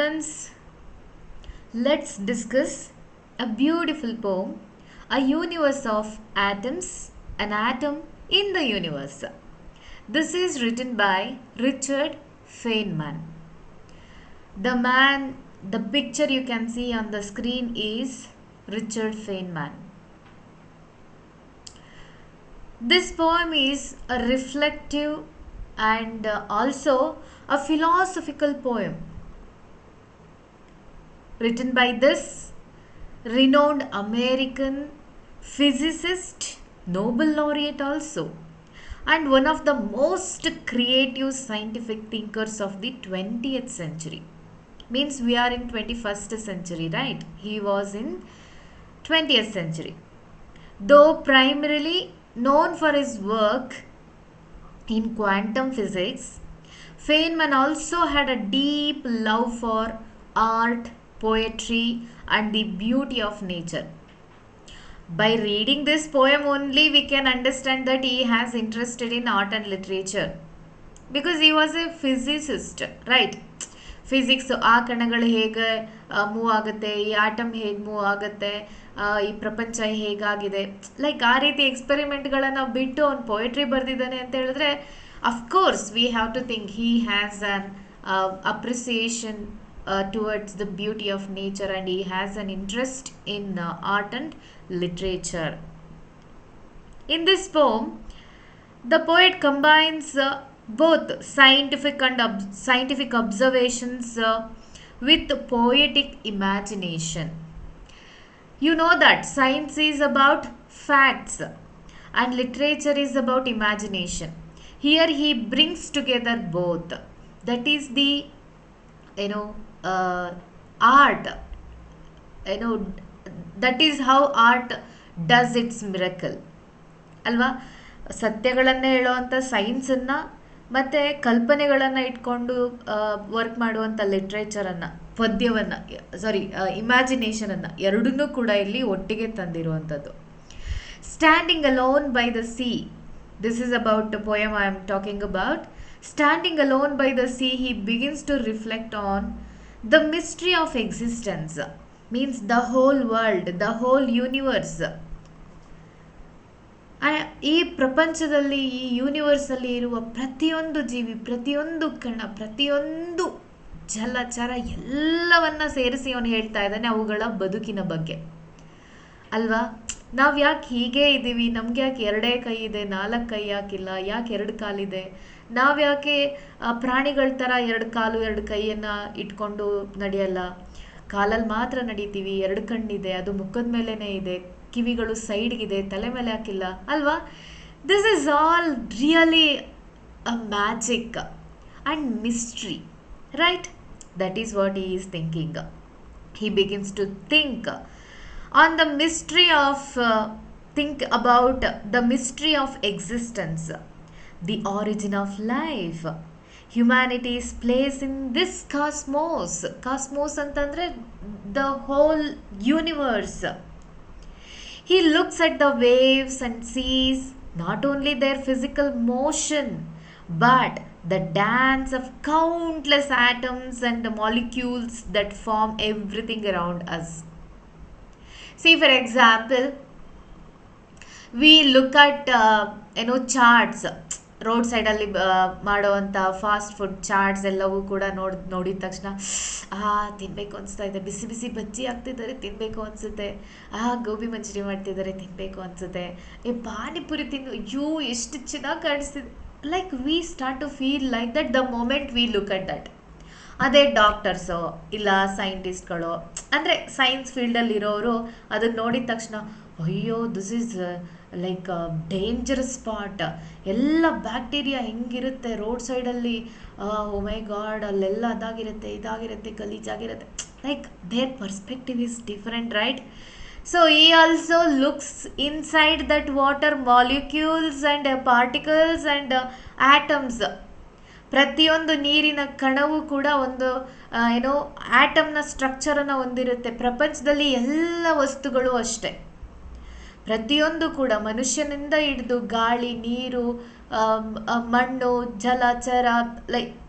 students, let's discuss a beautiful poem, A Universe of Atoms, an atom in the universe. This is written by Richard Feynman. The picture you can see on the screen is Richard Feynman. This poem is a reflective and also a philosophical poem written by this renowned American physicist, Nobel laureate also, and one of the most creative scientific thinkers of the 20th century. Means we are in 21st century, right? He was in 20th century. Though primarily known for his work in quantum physics, Feynman also had a deep love for art, poetry, and the beauty of nature. By reading this poem only, we can understand that he has interested in art and literature because he was a physicist, right? Physics ಆ ಕಣಗಳು ಹೇಗೆ move ಆಗುತ್ತೆ, ಈ atom ಹೇಗೆ move ಆಗುತ್ತೆ, ಈ ಪ್ರಪಂಚ ಹೇಗಾಗಿದೆ, ಲೈಕ್ ಆ ರೀತಿ ಎಕ್ಸ್ಪೆರಿಮೆಂಟ್ಗಳನ್ನು ಬಿಟ್ಟು ಅವ್ನು ಪೊಯೆಟ್ರಿ ಬರೆದಿದ್ದಾನೆ ಅಂತ ಹೇಳಿದ್ರೆ of course we have to think he has an appreciation towards the beauty of nature and he has an interest in art and literature. In this poem, the poet combines both scientific observations with poetic imagination. You know that science is about facts and literature is about imagination. Here he brings together both. That is the art. That is how art does its miracle. ಅಲ್ವಾ, ಸತ್ಯಗಳನ್ನು ಹೇಳುವಂಥ ಸೈನ್ಸನ್ನು ಮತ್ತು ಕಲ್ಪನೆಗಳನ್ನು ಇಟ್ಕೊಂಡು work ಮಾಡುವಂಥ ಲಿಟ್ರೇಚರನ್ನು, ಪದ್ಯವನ್ನು, ಇಮ್ಯಾಜಿನೇಷನನ್ನು ಎರಡನ್ನೂ ಕೂಡ ಇಲ್ಲಿ ಒಟ್ಟಿಗೆ ತಂದಿರುವಂಥದ್ದು. Standing alone by the sea, this is about the poem I am talking about. Standing alone by the sea, he begins to reflect on the mystery of existence, means the whole world, the whole universe. ಈ ಪ್ರಪಂಚದಲ್ಲಿ, ಈ ಯೂನಿವರ್ಸಲ್ಲಿ ಇರುವ ಪ್ರತಿಯೊಂದು ಜೀವಿ, ಪ್ರತಿಯೊಂದು ಕಣ, ಪ್ರತಿಯೊಂದು ಜಲಚರ ಎಲ್ಲವನ್ನ ಸೇರಿಸಿ ಅವನು ಹೇಳ್ತಾ ಇದ್ದಾನೆ ಅವುಗಳ ಬದುಕಿನ ಬಗ್ಗೆ ಅಲ್ವಾ. ನಾವು ಯಾಕೆ ಹೀಗೆ ಇದ್ದೀವಿ, ನಮ್ಗೆ ಯಾಕೆ ಎರಡೇ ಕೈ ಇದೆ, 4 ಕೈ ಯಾಕಿಲ್ಲ, ಯಾಕೆ 2 ಕಾಲಿದೆ, ನಾವು ಯಾಕೆ ಪ್ರಾಣಿಗಳ ಥರ 2 ಕಾಲು 2 ಕೈಯನ್ನು ಇಟ್ಕೊಂಡು ನಡೆಯಲ್ಲ, ಕಾಲಲ್ಲಿ ಮಾತ್ರ ನಡೀತೀವಿ, 2 ಕಣ್ಣಿದೆ, ಅದು ಮುಖದ ಮೇಲೇ ಇದೆ, ಕಿವಿಗಳು ಸೈಡ್ಗಿದೆ, ತಲೆ ಮೇಲೆ ಹಾಕಿಲ್ಲ ಅಲ್ವಾ. This is all really a magic and mystery, right? That is what he is thinking. He begins to think on the mystery of about the mystery of existence, the origin of life, humanity's place in this cosmos. Cosmos ಅಂತಂದ್ರೆ the whole universe. He looks at the waves and sees not only their physical motion but the dance of countless atoms and the molecules that form everything around us. See, for example, we look at charts, road ಸೈಡಲ್ಲಿ ಮಾಡೋವಂಥ fast food chaats ಎಲ್ಲವೂ ಕೂಡ ನೋಡಿದ ತಕ್ಷಣ ತಿನ್ನಬೇಕು ಅನಿಸ್ತಾ ಇದೆ, ಬಿಸಿ ಬಿಸಿ ಬಜ್ಜಿ ಹಾಕ್ತಿದ್ದಾರೆ ತಿನ್ನಬೇಕು ಅನಿಸುತ್ತೆ, ಗೋಬಿ ಮಂಚೂರಿ ಮಾಡ್ತಿದ್ದಾರೆ ತಿನ್ನಬೇಕು ಅನಿಸುತ್ತೆ, ಪಾನಿಪುರಿ ತಿನ್ನು, ಅಯ್ಯೋ ಎಷ್ಟು ಚೆನ್ನಾಗಿ ಕಾಣಿಸ್ತಿದೆ. Like we start to feel like that the moment we look at that. ಅದೇ ಡಾಕ್ಟರ್ಸೋ ಇಲ್ಲ ಸೈಂಟಿಸ್ಟ್ಗಳು, ಅಂದರೆ ಸೈನ್ಸ್ ಫೀಲ್ಡಲ್ಲಿರೋರು ಅದನ್ನು ನೋಡಿದ ತಕ್ಷಣ ಅಯ್ಯೋ this is like dangerous spot, ಎಲ್ಲ ಬ್ಯಾಕ್ಟೀರಿಯಾ ಹೆಂಗಿರುತ್ತೆ ರೋಡ್ ಸೈಡಲ್ಲಿ, ಓ ಮೈ ಗಾಡ್ ಅಲ್ಲೆಲ್ಲ ಅದಾಗಿರುತ್ತೆ ಇದಾಗಿರುತ್ತೆ ಗಲೀಜಾಗಿರುತ್ತೆ. Like their perspective is different, right? So ಈ also looks inside that water molecules and particles and atoms. ಪ್ರತಿಯೊಂದು ನೀರಿನ ಕಣವು ಕೂಡ ಒಂದು ಆಟಮ್ನ ಸ್ಟ್ರಕ್ಚರನ್ನು ಹೊಂದಿರುತ್ತೆ. ಪ್ರಪಂಚದಲ್ಲಿ ಎಲ್ಲ ವಸ್ತುಗಳು ಅಷ್ಟೇ, ಪ್ರತಿಯೊಂದು ಕೂಡ ಮನುಷ್ಯನಿಂದ ಹಿಡಿದು ಗಾಳಿ, ನೀರು, ಮಣ್ಣು, ಜಲಚರ,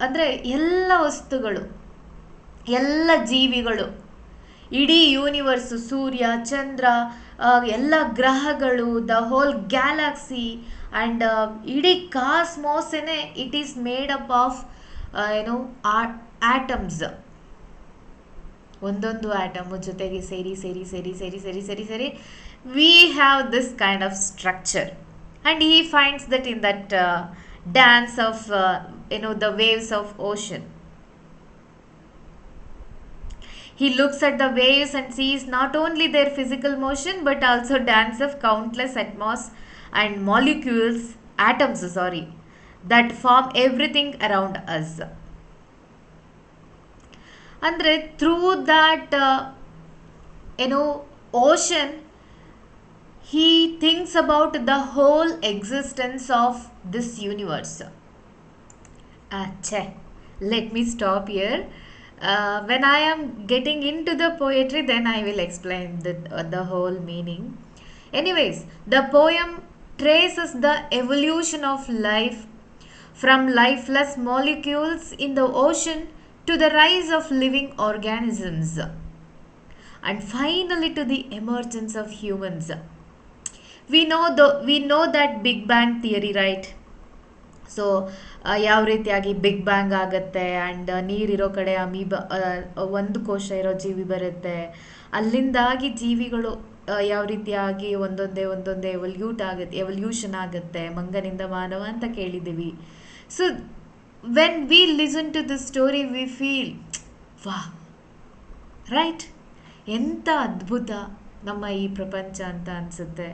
ಅಂದರೆ ಎಲ್ಲ ವಸ್ತುಗಳು ಎಲ್ಲ ಜೀವಿಗಳು, ಇಡೀ ಯೂನಿವರ್ಸು, ಸೂರ್ಯ, ಚಂದ್ರ, ಎಲ್ಲ ಗ್ರಹಗಳು, ದ ಹೋಲ್ ಗ್ಯಾಲಕ್ಸಿ ಆ್ಯಂಡ್ ಇಡೀ ಕಾಸ್ಮೋಸೇನೆ it is made up of ಏನೋ ಆಟಮ್ಸ್. ಒಂದೊಂದು ಆಟಮು ಜೊತೆಗೆ ಸೇರಿ ಸೇರಿ ಸೇರಿ ಸೇರಿ ಸೇರಿ ಸೇರಿ ಸೇರಿ we have this kind of structure. And he finds that in that dance of the waves of ocean. He looks at the waves and sees not only their physical motion but also dance of countless atoms, that form everything around us. ಅಂದರೆ through that ocean, he thinks about the whole existence of this universe. Let me stop here. When I am getting into the poetry, then I will explain the whole meaning. Anyways, the poem traces the evolution of life from lifeless molecules in the ocean to the rise of living organisms and finally to the emergence of humans. We know that Big Bang theory, right? So ಯಾವ ರೀತಿಯಾಗಿ big bang ಆಗುತ್ತೆ and ನೀರಿರೋ ಕಡೆ ಒಂದು ಕೋಶ ಇರೋ ಜೀವಿ ಬರುತ್ತೆ, ಅಲ್ಲಿಂದಾಗಿ ಜೀವಿಗಳು ಯಾವ ರೀತಿಯಾಗಿ ಒಂದೊಂದೇ ಎವಲ್ಯೂಷನ್ ಆಗುತ್ತೆ, ಮಂಗನಿಂದ ಮಾನವ ಅಂತ ಕೇಳಿದ್ದೀವಿ. So when we listen to this story we feel wow, right, ಎಂಥ ಅದ್ಭುತ ನಮ್ಮ ಈ ಪ್ರಪಂಚ ಅಂತ ಅನಿಸುತ್ತೆ.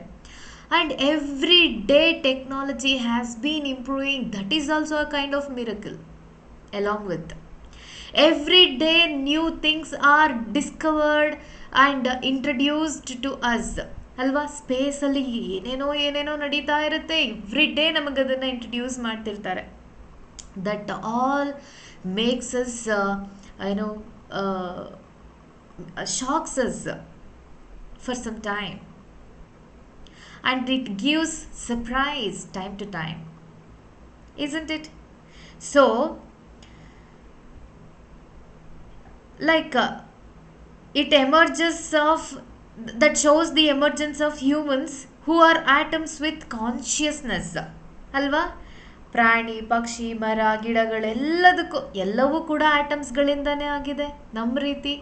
And every day technology has been improving. That is also a kind of miracle. Along with every day new things are discovered and introduced to us. ಅಲ್ವಾ, ಸ್ಪೇಸಲ್ಲಿ ಏನೇನೋ ನಡೀತಾ ಇರುತ್ತೆ. ಎವ್ರಿ ಡೇ ನಮಗದನ್ನು ಇಂಟ್ರಡ್ಯೂಸ್ ಮಾಡ್ತಿರ್ತಾರೆ. That all makes us shocks us for some time. And it gives surprise time to time, isn't it? So like it emerges of that shows the emergence of humans who are atoms with consciousness. ಅಲ್ವಾ, ಪ್ರಾಣಿ, ಪಕ್ಷಿ, ಮರ, ಎಲ್ಲವೂ ಕೂಡ ಆಟಮ್ಸ್ಗಳಿಂದನೇ ಆಗಿದೆ ನಮ್ಮ ರೀತಿ.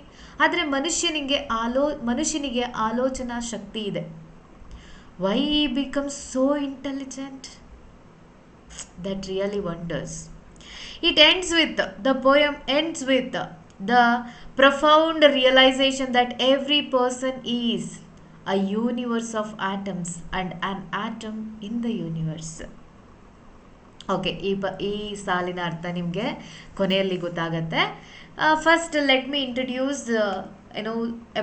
ಆದರೆ ಮನುಷ್ಯನಿಗೆ ಆಲೋಚನಾ ಶಕ್ತಿ ಇದೆ. Why he becomes so intelligent? That really wonders. The poem ends with the profound realization that every person is a universe of atoms and an atom in the universe. Okay, ಈ ಸಾಲಿನ ಅರ್ಥ ನಿಮಗೆ ಕೊನೆಯಲ್ಲಿ ಗೊತ್ತಾಗತ್ತೆ. First let me introduce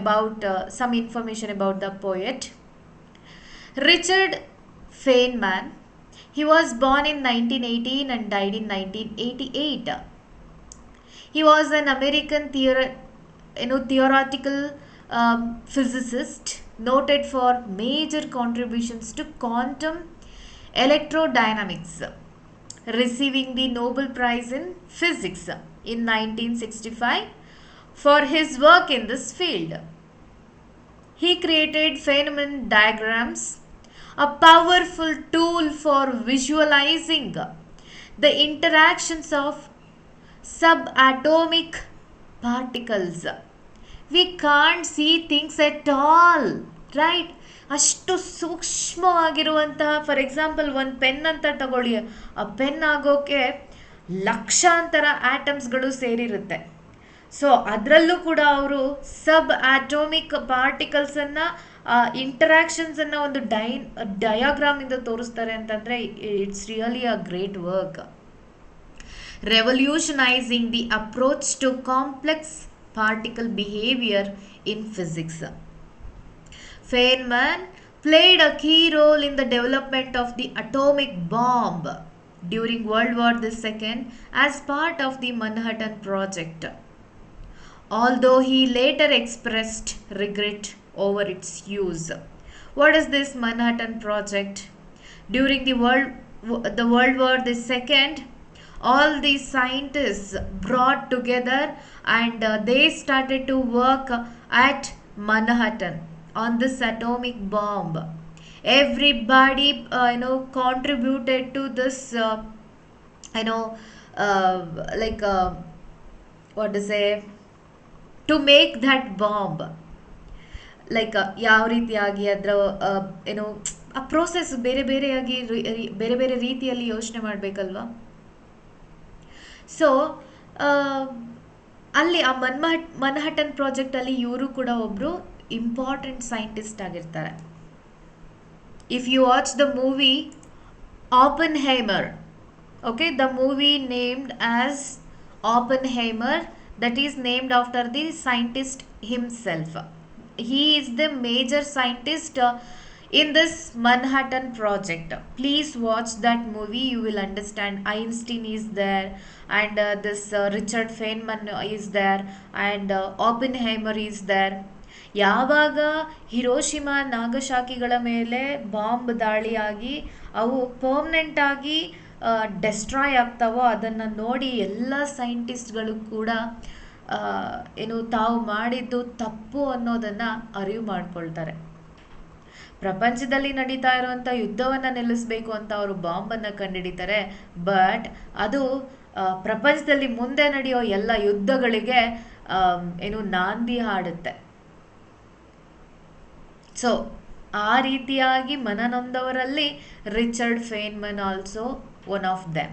about some information about the poet. Richard Feynman. He was born in 1918 and died in 1988. He was an American theoretical physicist noted for major contributions to quantum electrodynamics, receiving the Nobel Prize in Physics in 1965 for his work in this field. He created Feynman diagrams, a powerful tool for visualizing the interactions of subatomic particles. We can't see things at all, right? ಅಷ್ಟು ಸೂಕ್ಷ್ಮವಾಗಿರುವಂತಹ, for example ಒಂದು pen ಅಂತ ತಗೊಳ್ಳಿ, ಆ pen ಆಗೋಕ್ಕೆ ಲಕ್ಷಾಂತರ ಆಟಮ್ಸ್ಗಳು ಸೇರಿರುತ್ತೆ. So ಅದರಲ್ಲೂ ಕೂಡ ಅವರು ಸಬ್ ಆಟೋಮಿಕ್ ಪಾರ್ಟಿಕಲ್ಸನ್ನು ಇಂಟರಾಕ್ಷನ್ಸನ್ನು ಒಂದು ಡಯಾಗ್ರಾಮಿಂದ ತೋರಿಸ್ತಾರೆ ಅಂತಂದರೆ it's really a great work. Revolutionising the approach to complex particle behaviour in physics. Feynman played a key role in the development of the atomic bomb during World War II as part of the Manhattan Project. Although he later expressed regret over its use. What is this Manhattan Project? During the World War II, All these scientists brought together and they started to work at Manhattan on this atomic bomb. Everybody, contributed to this, you know, uh, like, what to say, to make that bomb. Like ಯಾವ ರೀತಿಯಾಗಿ ಅದರ ಏನೋ ಆ process ಬೇರೆ ಬೇರೆಯಾಗಿ ಬೇರೆ ಬೇರೆ ರೀತಿಯಲ್ಲಿ ಯೋಚನೆ ಮಾಡಬೇಕಲ್ವಾ. ಸೊ ಅಲ್ಲಿ ಆ ಮನ್ಹಟನ್ ಪ್ರಾಜೆಕ್ಟಲ್ಲಿ ಇವರು ಕೂಡ ಒಬ್ಬರು ಇಂಪಾರ್ಟೆಂಟ್ ಸೈಂಟಿಸ್ಟ್ ಆಗಿರ್ತಾರೆ. If you watch the movie Oppenheimer, okay, the movie named as Oppenheimer, that is named after the scientist himself. He is the major scientist in this Manhattan project. Please watch that movie, you will understand. Einstein is there, and this Richard Feynman is there, and Oppenheimer is there. ಯಾವಾಗ Hiroshima ನಾಗಸಾಕಿಗಳ ಮೇಲೆ bomb ದಾಳಿಯಾಗಿ ಅವು permanent ಆಗಿ destroy ಆಗ್ತಾವೋ ಅದನ್ನು ನೋಡಿ ಎಲ್ಲ ಸೈಂಟಿಸ್ಟ್ಗಳು ಕೂಡ ತಾವು ಮಾಡಿದ್ದು ತಪ್ಪು ಅನ್ನೋದನ್ನು ಅರಿವು ಮಾಡ್ಕೊಳ್ತಾರೆ. ಪ್ರಪಂಚದಲ್ಲಿ ನಡೀತಾ ಇರುವಂಥ ಯುದ್ಧವನ್ನು ನಿಲ್ಲಿಸಬೇಕು ಅಂತ ಅವರು ಬಾಂಬನ್ನು ಕಂಡುಹಿಡಿತಾರೆ. ಬಟ್ ಅದು ಪ್ರಪಂಚದಲ್ಲಿ ಮುಂದೆ ನಡೆಯೋ ಎಲ್ಲ ಯುದ್ಧಗಳಿಗೆ ನಾಂದಿ ಹಾಡುತ್ತೆ. ಸೊ ಆ ರೀತಿಯಾಗಿ ಮನನೊಂದವರಲ್ಲಿ Richard Feynman also one of them.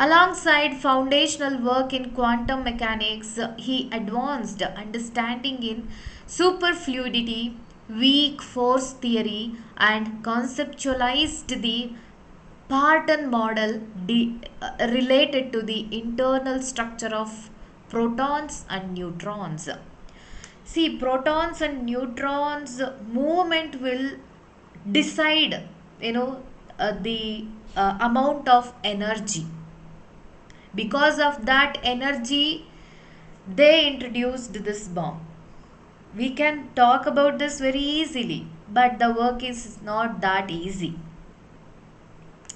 Alongside foundational work in quantum mechanics, he advanced understanding in superfluidity, weak force theory, and conceptualized the Parton model related to the internal structure of protons and neutrons. See, protons and neutrons movement will decide, the amount of energy. Because of that energy, they introduced this bomb. We can talk about this very easily, but the work is not that easy.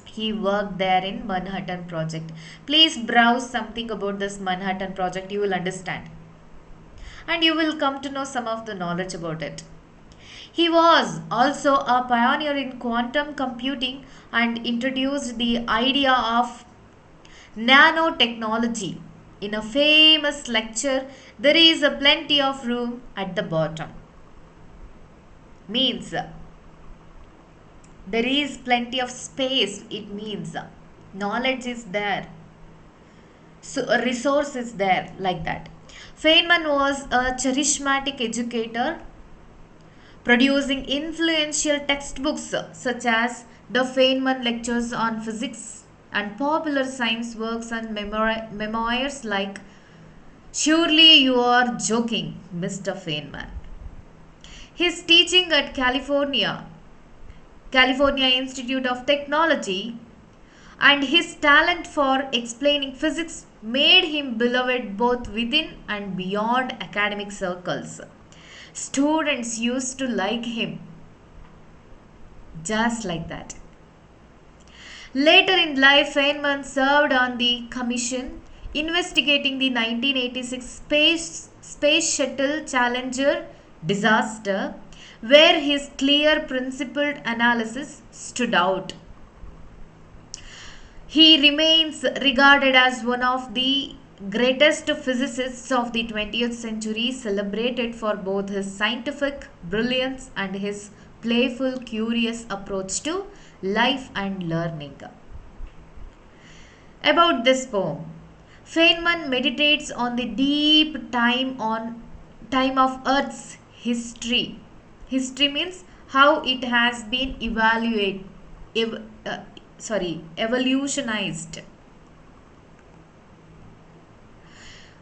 He worked there in Manhattan Project. Please browse something about this Manhattan Project, you will understand. And you will come to know some of the knowledge about it. He was also a pioneer in quantum computing and introduced the idea of nanotechnology. In a famous lecture, there is a plenty of room at the bottom. Means there is plenty of space. It means knowledge is there. So a resource is there, like that. Feynman was a charismatic educator, producing influential textbooks such as the Feynman Lectures on Physics and popular science works and memoirs like Surely You Are Joking, Mr. Feynman. His teaching at California Institute of Technology and his talent for explaining physics made him beloved both within and beyond academic circles. Students used to like him just like that. Later in life, Feynman served on the commission investigating the 1986 Space Shuttle Challenger disaster, where his clear principled analysis stood out. He remains regarded as one of the greatest physicists of the 20th century, celebrated for both his scientific brilliance and his playful, curious approach to life and learning. About this poem, Feynman meditates on the deep time of Earth's history. History means how it has been evolutionized,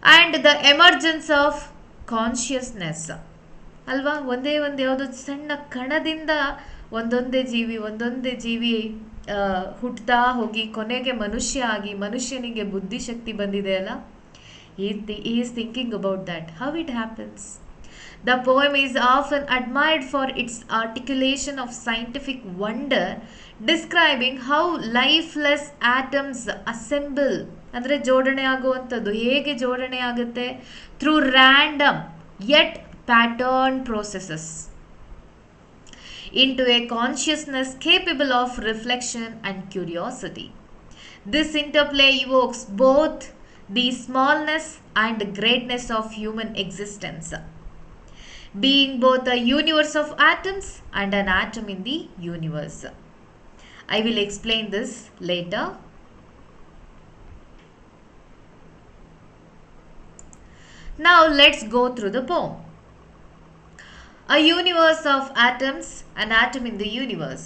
and the emergence of consciousness. ಅಲ್ವಾ, ಒಂದೇ ಒಂದು ಯಾವುದೋ ಸಣ್ಣ ಕಣದಿಂದ ಒಂದೊಂದೇ ಜೀವಿ ಹುಟ್ಟುತ್ತಾ ಹೋಗಿ ಕೊನೆಗೆ ಮನುಷ್ಯ ಆಗಿ ಮನುಷ್ಯನಿಗೆ ಬುದ್ಧಿಶಕ್ತಿ ಬಂದಿದೆ ಅಲ್ಲ. he is thinking about that, how it happens. The poem is often admired for its articulation of scientific wonder, describing how lifeless atoms assemble ಅಂದರೆ ಜೋಡಣೆ ಆಗುವಂಥದ್ದು ಹೇಗೆ ಜೋಡಣೆ ಆಗುತ್ತೆ through random yet pattern processes into a consciousness capable of reflection and curiosity. This interplay evokes both the smallness and greatness of human existence, being both a universe of atoms and an atom in the universe. I will explain this later. Now let's go through the poem. A universe of atoms, an atom in the universe.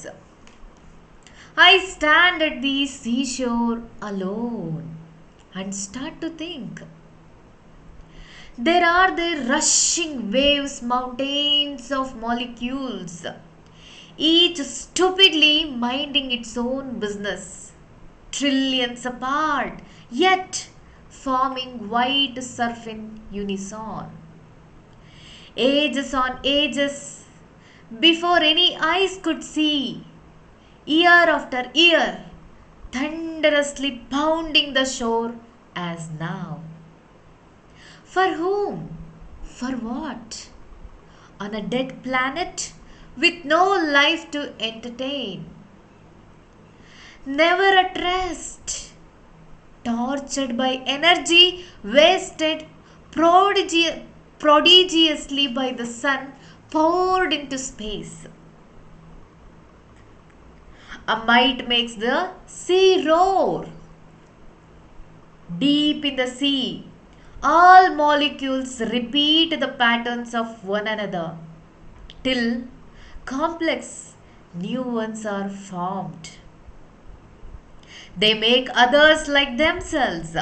I stand at the seashore alone and start to think. There are the rushing waves, mountains of molecules, each stupidly minding its own business, trillions apart, yet forming white surf in unison. Ages on ages, before any eyes could see, year after year, thunderously pounding the shore as now. For whom? For what? On a dead planet with no life to entertain. Never at rest, tortured by energy wasted prodigiously by the sun poured into space. A might makes the sea roar. Deep in the sea, all molecules repeat the patterns of one another till complex new ones are formed. They make others like themselves,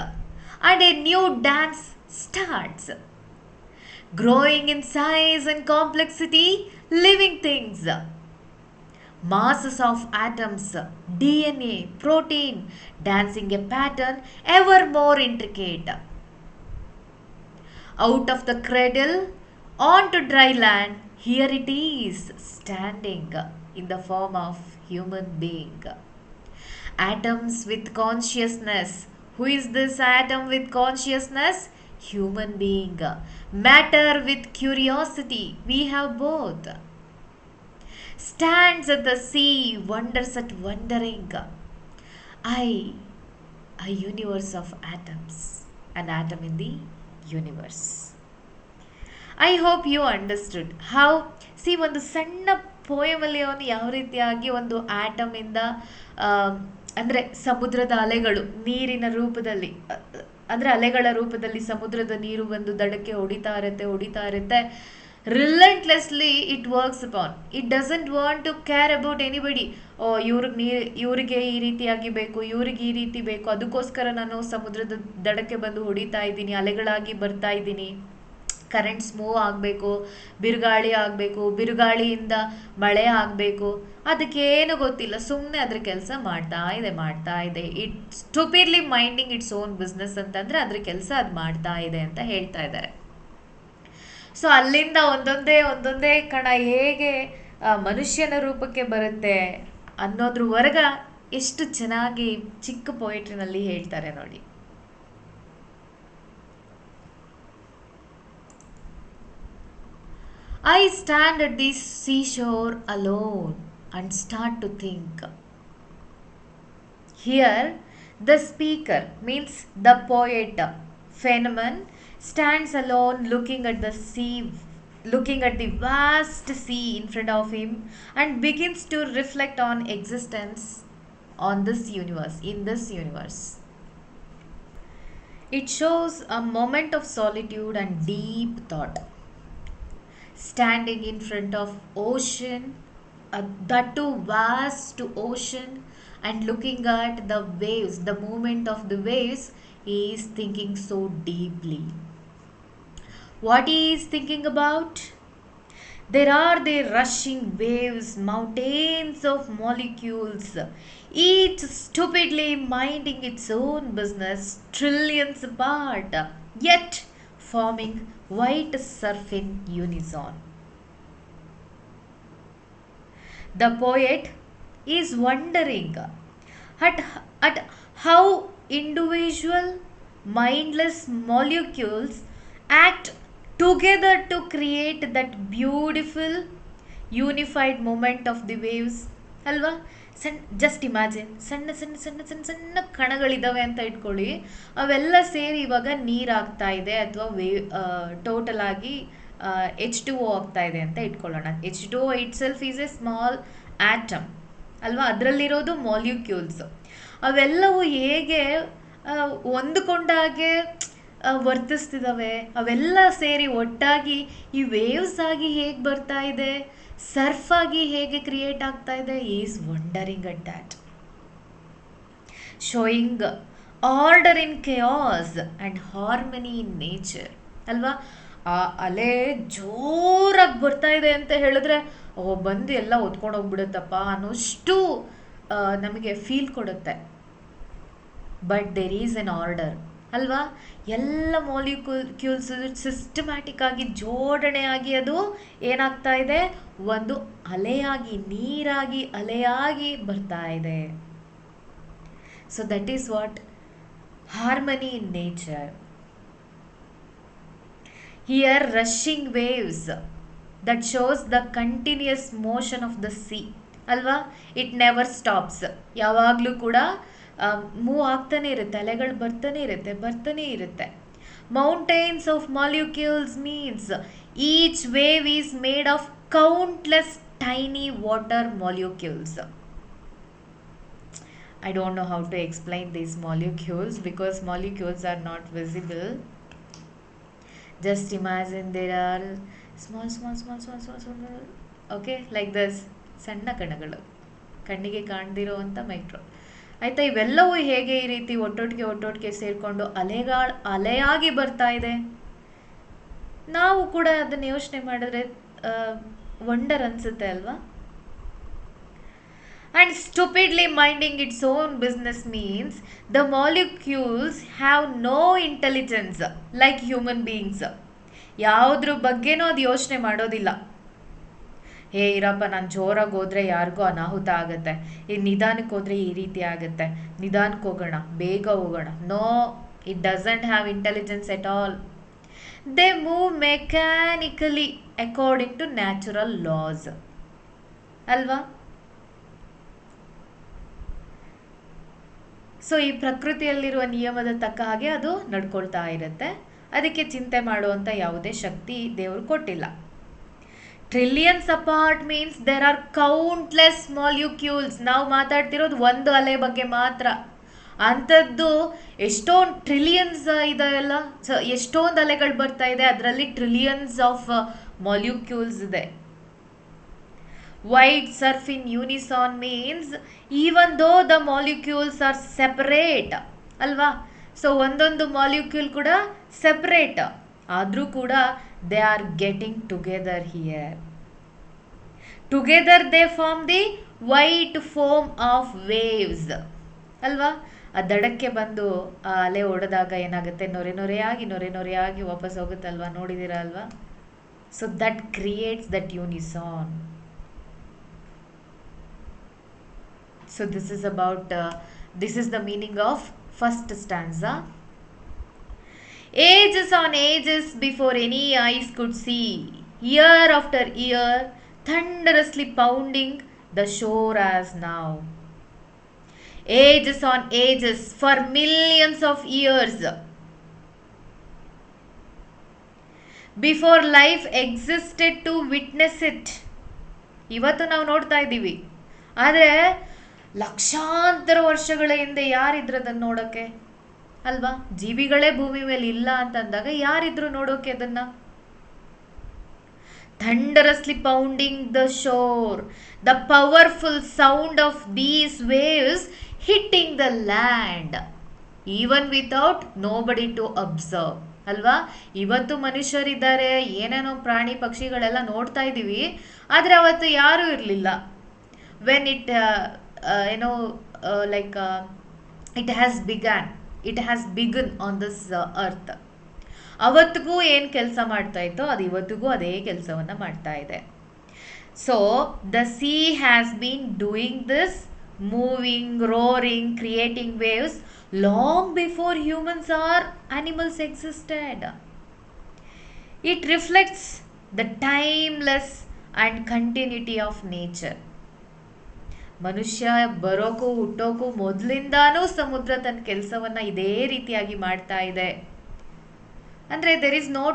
and a new dance starts. Growing in size and complexity, living things. Masses of atoms, DNA, protein, dancing a pattern ever more intricate. Out of the cradle, onto dry land, here it is, standing in the form of human being. Atoms with consciousness. Who is this atom with consciousness? Human being. Matter with curiosity. We have both. Stands at the sea, wonders at wondering. A universe of atoms. An atom in the universe. I hope you understood how, see, ಒಂದು ಸಣ್ಣ ಪೋಯಮಲ್ಲಿ ಅವನು ಯಾವ ರೀತಿಯಾಗಿ ಒಂದು ಆಟಮಿಂದ ಅಂದರೆ ಸಮುದ್ರದ ಅಲೆಗಳು ನೀರಿನ ರೂಪದಲ್ಲಿ ಅಂದರೆ ಅಲೆಗಳ ರೂಪದಲ್ಲಿ ಸಮುದ್ರದ ನೀರು ಒಂದು ದಡಕ್ಕೆ ಹೊಡಿತಾ ಇರುತ್ತೆ relentlessly it works upon. It doesn't want to care about anybody. ಇವ್ರಿಗೆ ಈ ರೀತಿಯಾಗಿ ಬೇಕು, ಇವ್ರಿಗೆ ಈ ರೀತಿ ಬೇಕು, ಅದಕ್ಕೋಸ್ಕರ ನಾನು ಸಮುದ್ರದ ದಡಕ್ಕೆ ಬಂದು ಹೊಡಿತಾ ಇದ್ದೀನಿ, ಅಲೆಗಳಾಗಿ ಬರ್ತಾ ಇದ್ದೀನಿ. ಕರೆಂಟ್ಸ್ ಮೂವ್ ಆಗಬೇಕು, ಬಿರುಗಾಳಿ ಆಗಬೇಕು, ಬಿರುಗಾಳಿಯಿಂದ ಮಳೆ ಆಗಬೇಕು, ಅದಕ್ಕೇನು ಗೊತ್ತಿಲ್ಲ, ಸುಮ್ಮನೆ ಅದ್ರ ಕೆಲಸ ಮಾಡ್ತಾ ಇದೆ. It stupidly minding its own business ಅಂತಂದರೆ ಅದ್ರ ಕೆಲಸ ಅದು ಮಾಡ್ತಾ ಇದೆ ಅಂತ ಹೇಳ್ತಾ ಇದ್ದಾರೆ. ಸೊ ಅಲ್ಲಿಂದ ಒಂದೊಂದೇ ಕಣ ಹೇಗೆ ಮನುಷ್ಯನ ರೂಪಕ್ಕೆ ಬರುತ್ತೆ ಅನ್ನೋದ್ರವರೆಗ ಎಷ್ಟು ಚೆನ್ನಾಗಿ ಚಿಕ್ಕ ಪೊಯಿಟ್ರಿನಲ್ಲಿ ಹೇಳ್ತಾರೆ ನೋಡಿ. I stand at the seashore alone and start to think. Here, the speaker means the poet, phenomenon, stands alone looking at the sea, looking at the vast sea in front of him, and begins to reflect on existence on this universe, in this universe. It shows a moment of solitude and deep thought. Standing in front of ocean, that too vast ocean, and looking at the waves, the movement of the waves, he is thinking so deeply. What he is thinking about? There are the rushing waves, mountains of molecules, each stupidly minding its own business, trillions apart, yet forming white surf in unison. The poet is wondering at, at how individual mindless molecules act together to create that beautiful unified moment of the waves ಅಲ್ವಾ. Just imagine, ಸಣ್ಣ ಸಣ್ಣ ಸಣ್ಣ ಸಣ್ಣ ಸಣ್ಣ ಕಣಗಳಿದ್ದಾವೆ ಅಂತ ಇಟ್ಕೊಳ್ಳಿ, ಅವೆಲ್ಲ ಸೇರಿ ಇವಾಗ ನೀರಾಗ್ತಾ ಇದೆ ಅಥವಾ ಟೋಟಲ್ ಆಗಿ H2O ಆಗ್ತಾ ಇದೆ ಅಂತ ಇಟ್ಕೊಳ್ಳೋಣ. H2O it self is A small atom ಅಲ್ವಾ, ಅದರಲ್ಲಿರೋದು ಮಾಲಿಕ್ಯೂಲ್ಸ್. ಅವೆಲ್ಲವೂ ಹೇಗೆ ಹೊಂದ್ಕೊಂಡಾಗೆ ವರ್ತಿಸ್ತಿದ್ದಾವೆ, ಅವೆಲ್ಲ ಸೇರಿ ಒಟ್ಟಾಗಿ ಈ ವೇವ್ಸ್ ಆಗಿ ಹೇಗೆ ಬರ್ತಾ ಇದೆ, ಸರ್ಫ್ ಆಗಿ ಹೇಗೆ ಕ್ರಿಯೇಟ್ ಆಗ್ತಾ ಇದೆ. Is wondering at that, showing order in chaos and harmony in nature ಅಲ್ವಾ. ಆ ಅಲೆ ಜೋರಾಗಿ ಬರ್ತಾ ಇದೆ ಅಂತ ಹೇಳಿದ್ರೆ ಬಂದು ಎಲ್ಲ ಹೊತ್ಕೊಂಡು ಹೋಗ್ಬಿಡುತ್ತಪ್ಪ ಅನ್ನೋಷ್ಟು ನಮಗೆ ಫೀಲ್ ಕೊಡುತ್ತೆ. But there is an order ಅಲ್ವಾ. ಎಲ್ಲ ಮಾಲಿಕ್ಯೂಲ್ಸ್ ಸಿಸ್ಟಮ್ಯಾಟಿಕ್ ಆಗಿ ಜೋಡಣೆಯಾಗಿ ಅದು ಏನಾಗ್ತಾ ಇದೆ, ಒಂದು ಅಲೆಯಾಗಿ, ನೀರಾಗಿ ಅಲೆಯಾಗಿ ಬರ್ತಾ ಇದೆ. So that is what harmony in nature. Here rushing waves that shows the continuous motion of the sea ಅಲ್ವಾ. ಇಟ್ ನೆವರ್ ಸ್ಟಾಪ್ಸ್, ಯಾವಾಗಲೂ ಕೂಡ ಮೂವ್ ಆಗ್ತಾನೆ ಇರುತ್ತೆ, ಅಲೆಗಳು ಬರ್ತಾನೆ ಇರುತ್ತೆ. Mountains of molecules means each wave is made of countless tiny water molecules. I don't know how to explain these molecules because molecules are not visible. Just imagine there are small, okay, like this, ಸಣ್ಣ ಕಣಗಳು, ಕಣ್ಣಿಗೆ ಕಾಣದಿರುವಂಥ micro ಆಯಿತಾ. ಇವೆಲ್ಲವೂ ಹೇಗೆ ಈ ರೀತಿ ಒಟ್ಟೊಟ್ಟಿಗೆ ಸೇರಿಕೊಂಡು ಅಲೆಯಾಗಿ ಬರ್ತಾ ಇದೆ. ನಾವು ಕೂಡ ಅದನ್ನು ಯೋಚನೆ ಮಾಡಿದ್ರೆ ವಂಡರ್ ಅನಿಸುತ್ತೆ ಅಲ್ವಾ. And stupidly minding its own business means the molecules have no intelligence like human beings. ಯಾವುದ್ರ ಬಗ್ಗೆನೂ ಅದು ಯೋಚನೆ ಮಾಡೋದಿಲ್ಲ. ಇರಪ್ಪ, ನಾನು ಜೋರಾಗಿ ಹೋದ್ರೆ ಯಾರಿಗೂ ಅನಾಹುತ ಆಗುತ್ತೆ, ಈ ನಿಧಾನಕ್ಕೆ ಹೋದ್ರೆ ಈ ರೀತಿ ಆಗುತ್ತೆ, ನಿಧಾನಕ್ಕೆ ಹೋಗೋಣ, ಬೇಗ ಹೋಗೋಣ. No, it doesn't have intelligence at all. They move mechanically according to natural laws ಅಲ್ವಾ. ಸೊ ಈ ಪ್ರಕೃತಿಯಲ್ಲಿರುವ ನಿಯಮದ ತಕ್ಕ ಹಾಗೆ ಅದು ನಡ್ಕೊಳ್ತಾ ಇರುತ್ತೆ. ಅದಕ್ಕೆ ಚಿಂತೆ ಮಾಡುವಂಥ ಯಾವುದೇ ಶಕ್ತಿ ದೇವರು ಕೊಟ್ಟಿಲ್ಲ. Trillions apart means there are countless molecules. ನಾವು ಮಾತಾಡ್ತಿರೋದು ಒಂದು ಅಲೆ ಬಗ್ಗೆ ಮಾತ್ರ. ಅಂಥದ್ದು ಎಷ್ಟೊಂದು ಟ್ರಿಲಿಯನ್ಸ್ ಇದೆಲ್ಲ, ಎಷ್ಟೊಂದು ಅಲೆಗಳು ಬರ್ತಾ ಇದೆ, ಅದರಲ್ಲಿ ಟ್ರಿಲಿಯನ್ಸ್ ಆಫ್ ಮಾಲಿಕ್ಯೂಲ್ಸ್ ಇದೆ. White surf in unison means even though the molecules are separate ಅಲ್ವಾ. ಸೊ ಒಂದೊಂದು ಮಾಲಿಕ್ಯೂಲ್ ಕೂಡ ಸೆಪರೇಟ್ ಆದರೂ ಕೂಡ they are getting together here. Together they form the white foam of waves ಅಲ್ವಾ. ಆ ದಡಕ್ಕೆ ಬಂದು ಆ ಅಲೆ ಹೊಡೆದಾಗ ಏನಾಗುತ್ತೆ, ನೊರೆಯಾಗಿ ವಾಪಸ್ ಹೋಗುತ್ತಲ್ವಾ, ನೋಡಿದ್ದೀರಾ ಅಲ್ವಾ. So that creates that unison. So this is the meaning of first stanza. Ages on ages before any eyes could see, year after year thunderously pounding the shore as now. Ages on ages, for millions of years before life existed to witness it. ಇವತ್ತು ನಾವು ನೋಡ್ತಾ ಇದ್ದೀವಿ, ಆದರೆ ಲಕ್ಷಾಂತರ ವರ್ಷಗಳ ಹಿಂದೆ ಯಾರಿದ್ರು ಅದನ್ನು ನೋಡೋಕ್ಕೆ ಅಲ್ವಾ. ಜೀವಿಗಳೇ ಭೂಮಿ ಮೇಲೆ ಇಲ್ಲ ಅಂತಂದಾಗ ಯಾರಿದ್ರು ನೋಡೋಕೆ ಅದನ್ನ. Thunderously pounding the shore, the powerful sound of these waves hitting the land even without nobody to observe ಅಲ್ವಾ. ಇವತ್ತು ಮನುಷ್ಯರಿದ್ದಾರೆ, ಏನೇನೋ ಪ್ರಾಣಿ ಪಕ್ಷಿಗಳೆಲ್ಲ ನೋಡ್ತಾ ಇದ್ದೀವಿ, ಆದರೆ ಅವತ್ತು ಯಾರೂ ಇರಲಿಲ್ಲ. When it it has begun on this earth. ಅವತ್ತಿಗೂ ಏನು ಕೆಲಸ ಮಾಡ್ತಾ ಇತ್ತೋ ಅದು ಇವತ್ತಿಗೂ ಅದೇ ಕೆಲಸವನ್ನು ಮಾಡ್ತಾ ಇದೆ. So the sea has been doing this, moving, roaring, creating waves long before humans or animals existed. It reflects the timeless and continuity of nature. ಮನುಷ್ಯ ಬರೋಕ್ಕೂ ಹುಟ್ಟೋಕ್ಕೂ ಮೊದಲಿಂದಾನೂ ಸಮುದ್ರ ತನ್ನ ಕೆಲಸವನ್ನು ಇದೇ ರೀತಿಯಾಗಿ ಮಾಡ್ತಾ ಇದೆ. ಅಂದರೆ there is no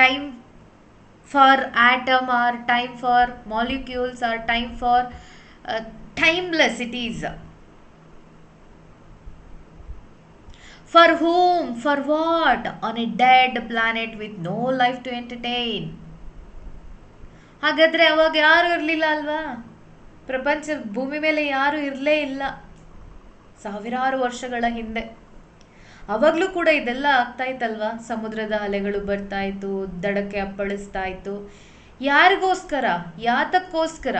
time for atom or time for molecules or time for timeless it is. For whom? For what? On a dead planet with no life to entertain. ಹಾಗಾದರೆ ಅವಾಗ ಯಾರು ಇರಲಿಲ್ಲ ಅಲ್ವಾ? ಪ್ರಪಂಚ ಭೂಮಿ ಮೇಲೆ ಯಾರೂ ಇರಲೇ ಇಲ್ಲ ಸಾವಿರಾರು ವರ್ಷಗಳ ಹಿಂದೆ. ಅವಾಗಲೂ ಕೂಡ ಇದೆಲ್ಲ ಆಗ್ತಾ ಇತ್ತಲ್ವಾ? ಸಮುದ್ರದ ಅಲೆಗಳು ಬರ್ತಾ ಇತ್ತು, ದಡಕ್ಕೆ ಅಪ್ಪಳಿಸ್ತಾ ಇತ್ತು. ಯಾರಿಗೋಸ್ಕರ? ಯಾತಕ್ಕೋಸ್ಕರ?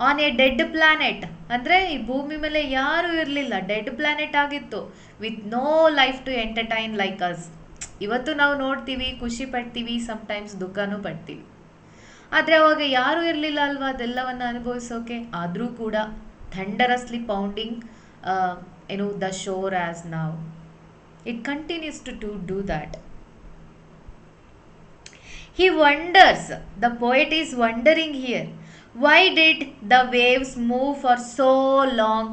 ಆನ್ ಎ ಡೆಡ್ ಪ್ಲಾನೆಟ್, ಅಂದರೆ ಈ ಭೂಮಿ ಮೇಲೆ ಯಾರೂ ಇರಲಿಲ್ಲ, ಡೆಡ್ ಪ್ಲಾನೆಟ್ ಆಗಿತ್ತು, with no life to entertain like us. ಇವತ್ತು ನಾವು ನೋಡ್ತೀವಿ, ಖುಷಿ ಪಡ್ತೀವಿ, ಸಮ್ಟೈಮ್ಸ್ ದುಃಖನೂ ಪಡ್ತೀವಿ. ಆದರೆ ಅವಾಗ ಯಾರೂ ಇರಲಿಲ್ಲ ಅಲ್ವಾ ಅದೆಲ್ಲವನ್ನು ಅನುಭವಿಸೋಕೆ. ಆದರೂ ಕೂಡ thunderously pounding the shore as now. It continues to do that. He wonders, the poet is wondering here, why did the waves move for so long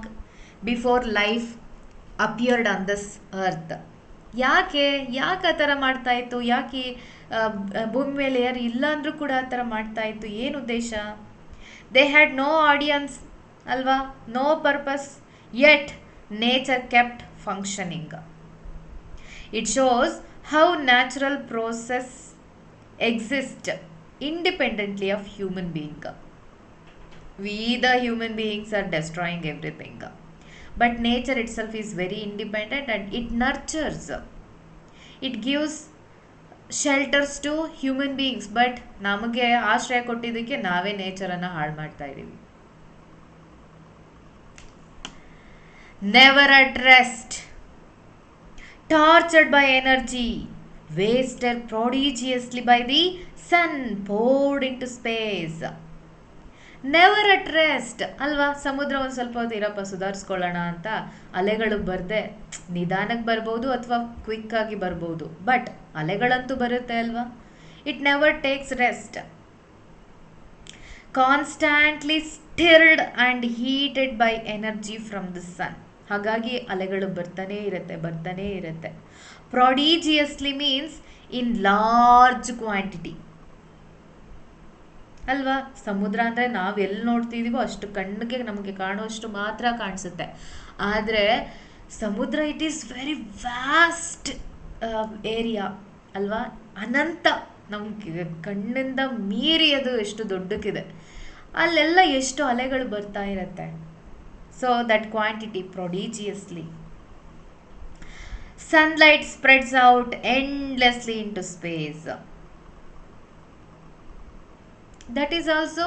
before life appeared on this earth? ಯಾಕೆ ಆ ಥರ ಮಾಡ್ತಾ ಇತ್ತು? ಯಾಕೆ ಭೂಮಿ ಮೇಲೆ ಯಾರು ಇಲ್ಲ ಅಂದರೂ ಕೂಡ ಆ ಥರ ಮಾಡ್ತಾ ಇತ್ತು? ಏನು ಉದ್ದೇಶ? ದೇ ಹ್ಯಾಡ್ ನೋ ಆಡಿಯನ್ಸ್ ಅಲ್ವಾ, no purpose, yet nature kept functioning. It shows how natural process exist independently of human being. We the human beings are destroying everything, but nature itself is very independent and it nurtures, it gives shelters to human beings. But ನಮಗೆ ಆಶ್ರಯ ಕೊಟ್ಟಿದ್ದಕ್ಕೆ ನಾವೇ ನೇಚರನ್ನು ಹಾಳು ಮಾಡ್ತಾ ಇದ್ದೀವಿ. Never at rest, tortured by energy, wasted prodigiously by the sun poured into space. Never at rest ಅಲ್ವಾ? ಸಮುದ್ರ ಒಂದು ಸ್ವಲ್ಪ ಹೊತ್ತು ಇರಪ್ಪ ಸುಧಾರಿಸ್ಕೊಳ್ಳೋಣ ಅಂತ ಅಲೆಗಳು ಬರದೆ ನಿಧಾನಕ್ಕೆ ಬರ್ಬೋದು ಅಥವಾ ಕ್ವಿಕ್ಕಾಗಿ ಬರ್ಬೋದು, ಬಟ್ ಅಲೆಗಳಂತೂ ಬರುತ್ತೆ ಅಲ್ವಾ. It never takes rest. Constantly stirred and heated by energy from the sun. ಹಾಗಾಗಿ ಅಲೆಗಳು ಬರ್ತಾನೇ ಇರುತ್ತೆ. Prodigiously means in large quantity ಅಲ್ವಾ? ಸಮುದ್ರ ಅಂದರೆ ನಾವು ಎಲ್ಲಿ ನೋಡ್ತಿದ್ದೀವೋ ಅಷ್ಟು ಕಣ್ಣಿಗೆ ನಮಗೆ ಕಾಣುವಷ್ಟು ಮಾತ್ರ ಕಾಣಿಸುತ್ತೆ. ಆದರೆ ಸಮುದ್ರ it is very vast area ಅಲ್ವಾ? ಅನಂತ, ನಮಗೆ ಕಣ್ಣಿಂದ ಮೀರಿ ಅದು ಎಷ್ಟು ದೊಡ್ಡಕ್ಕಿದೆ. ಅಲ್ಲೆಲ್ಲ ಎಷ್ಟು ಅಲೆಗಳು ಬರ್ತಾ ಇರುತ್ತೆ. So that quantity prodigiously. Sunlight spreads out endlessly into space. That is also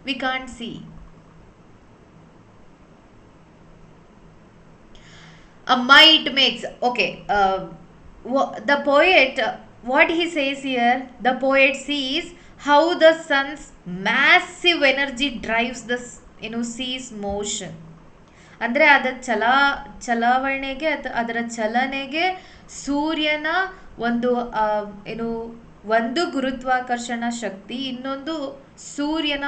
we can't see. A might makes, okay, the poet, what he says here, the poet sees how the sun's massive energy drives the sea's motion. ಅಂದರೆ ಅದರ ಚಲಾವಣೆಗೆ ಅದರ ಚಲನೆಗೆ ಸೂರ್ಯನ ಒಂದು ಗುರುತ್ವಾಕರ್ಷಣ ಶಕ್ತಿ, ಇನ್ನೊಂದು ಸೂರ್ಯನ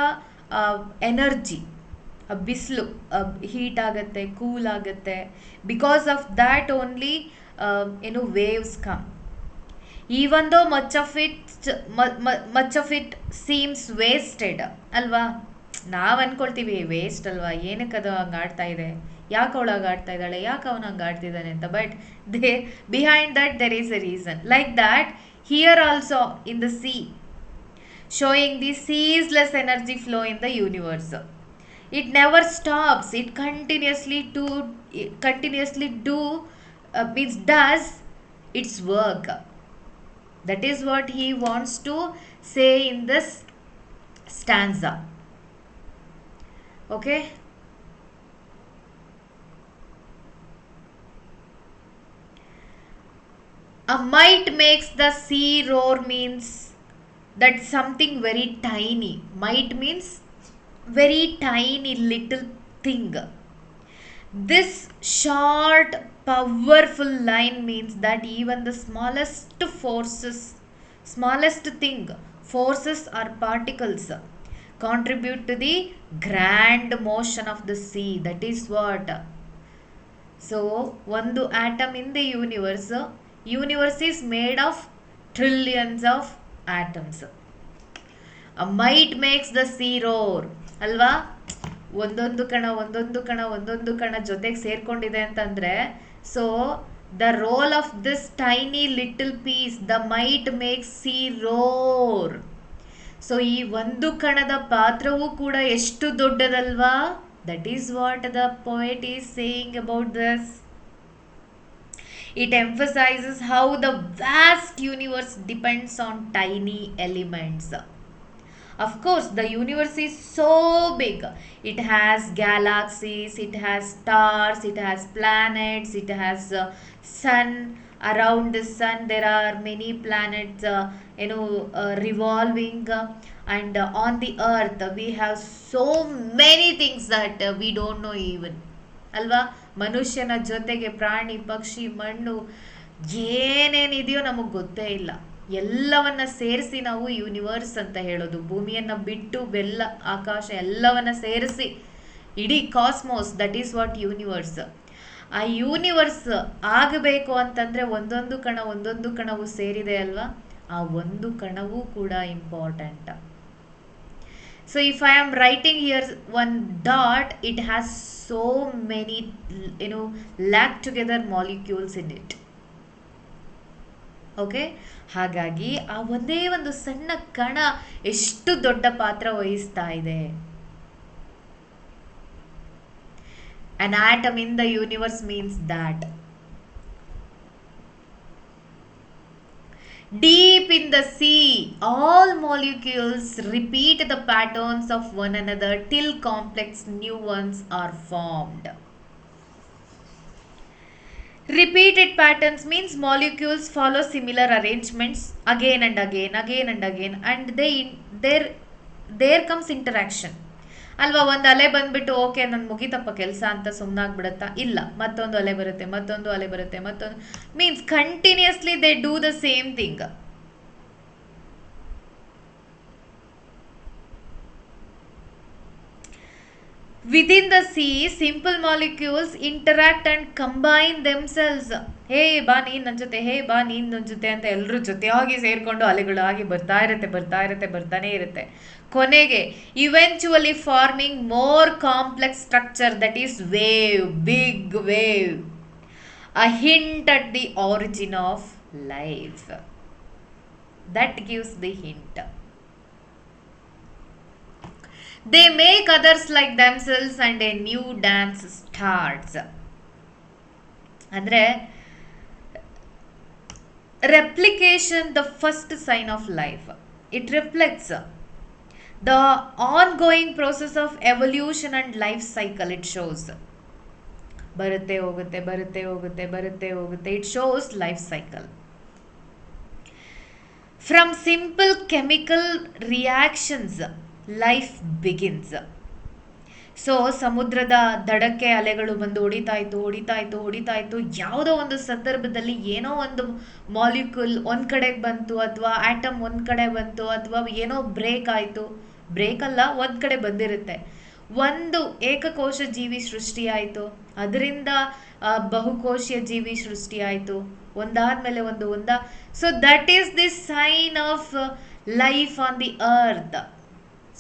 energy, ಬಿಸಿಲು heat ಆಗುತ್ತೆ, ಕೂಲ್ ಆಗುತ್ತೆ. Because of that only waves come. Even though much of it seems wasted ಅಲ್ವಾ? ನಾವು ಅಂದ್ಕೊಳ್ತೀವಿ ವೇಸ್ಟ್ ಅಲ್ವಾ, ಏನಕ್ಕೆ ಅದು ಹಂಗೆ ಆಡ್ತಾ ಇದೆ, ಯಾಕೆ ಅವಳು ಹಂಗೆ ಆಡ್ತಾ ಇದ್ದಾಳೆ, ಯಾಕೆ ಅವನು ಹಂಗೆ ಆಡ್ತಿದ್ದಾನೆ ಅಂತ. But behind that there is a reason. Like that here also in the sea, showing the ceaseless energy flow in the universe. It never stops. It continuously does its work. That is what he wants to say in this stanza. Okay? A mite makes the sea roar means that something very tiny. Mite means very tiny little thing. This short powerful line means that even the smallest thing, forces or particles contribute to the grand motion of the sea. That is what. So ಒಂದು atom in the universe is made of trillions of atoms. A mite makes the sea roar ಅಲ್ವಾ. ಒಂದೊಂದು ಕಣ ಜೊತೆಗೆ ಸೇರ್ಕೊಂಡಿದೆ ಅಂತಂದ್ರೆ, so the role of this tiny little piece, the might makes sea roar. So ಈ ಒಂದು ಕಣದ ಪಾತ್ರವೂ ಕೂಡ ಎಷ್ಟು ದೊಡ್ಡದಲ್ವಾ. That is what the poet is saying about this. It emphasizes how the vast universe depends on tiny elements. Of course, the universe is so big. It has galaxies, it has stars, it has planets, it has sun. Around the sun there are many planets revolving, and on the earth we have so many things that we don't know even. ಅಲ್ವಾ. ಮನುಷ್ಯನ ಜೊತೆಗೆ ಪ್ರಾಣಿ ಪಕ್ಷಿ ಮಣ್ಣು ಏನೇನಿದೆಯೋ ನಮಗೆ ಗೊತ್ತೇ ಇಲ್ಲ. ಎಲ್ಲವನ್ನ ಸೇರಿಸಿ ನಾವು ಯೂನಿವರ್ಸ್ ಅಂತ ಹೇಳೋದು. ಭೂಮಿಯನ್ನು ಬಿಟ್ಟು ಬೆಲ್ಲ ಆಕಾಶ ಎಲ್ಲವನ್ನ ಸೇರಿಸಿ ಇಡೀ cosmos, that is what universe. ಆ ಯೂನಿವರ್ಸ್ ಆಗಬೇಕು ಅಂತಂದ್ರೆ ಒಂದೊಂದು ಕಣವು ಸೇರಿದೆ ಅಲ್ವಾ. ಆ ಒಂದು ಕಣವೂ ಕೂಡ important. So if I am writing here one dot, it has so many lapped together molecules in it. Okay, ಹಾಗಾಗಿ ಆ ಒಂದೇ ಒಂದು ಸಣ್ಣ ಕಣ ಎಷ್ಟು ದೊಡ್ಡ ಪಾತ್ರ ವಹಿಸ್ತಾ ಇದೆ. An atom in the universe means that. Deep in the sea, all molecules repeat the patterns of one another till complex new ones are formed. Repeated patterns means molecules follow similar arrangements again and again, and there comes interaction. ಅಲ್ವಾ. ಒಂದು ಅಲೆ ಬಂದ್ಬಿಟ್ಟು okay ನನ್ ಮುಗಿತಪ್ಪ ಕೆಲಸ ಅಂತ ಸುಮ್ಮನಾಗ್ಬಿಡತ್ತಾ? ಇಲ್ಲ, ಮತ್ತೊಂದು ಅಲೆ ಬರುತ್ತೆ, ಮತ್ತೊಂದು means continuously they do the same thing. Within the sea, simple molecules interact and combine themselves. ಹೇ ಬಾ ನೀನ್ ನನ್ನ ಜೊತೆ, ಹೇ ಬಾ ನೀನ್ ನನ್ನ ಜೊತೆ ಅಂತ ಎಲ್ಲರೂ ಜೊತೆಯಾಗಿ ಸೇರ್ಕೊಂಡು ಅಲೆಗಳು ಆಗಿ ಬರ್ತಾನೆ ಇರುತ್ತೆ. ಕೊನೆಗೆ eventually forming more complex structure, that is wave, big wave, a hint at the origin of life. That gives the hint. They make others like themselves and a new dance starts. ಅಂದ್ರೆ replication, the first sign of life. It reflects the ongoing process of evolution and life cycle. It shows ಬರುತ್ತೆ ಹೋಗುತ್ತೆ. It shows life cycle. From simple chemical reactions, life begins. So ಸಮುದ್ರದ ದಡಕ್ಕೆ ಅಲೆಗಳು ಬಂದು ಹೊಡಿತಾ ಇತ್ತು. ಯಾವುದೋ ಒಂದು ಸಂದರ್ಭದಲ್ಲಿ ಏನೋ ಒಂದು ಮಾಲಿಕ್ಯೂಲ್ ಒಂದ್ ಕಡೆಗೆ ಬಂತು, ಅಥವಾ ಆಟಮ್ ಒಂದ್ ಕಡೆ ಬಂತು, ಅಥವಾ ಏನೋ ಬ್ರೇಕ್ ಅಲ್ಲ, ಒಂದ್ ಕಡೆ ಬಂದಿರುತ್ತೆ. ಒಂದು ಏಕಕೋಶ ಜೀವಿ ಸೃಷ್ಟಿಯಾಯಿತು, ಅದರಿಂದ ಬಹುಕೋಶೀಯ ಜೀವಿ ಸೃಷ್ಟಿಯಾಯಿತು, ಒಂದಾದ್ಮೇಲೆ ಒಂದು. So that is the sign of life on the earth.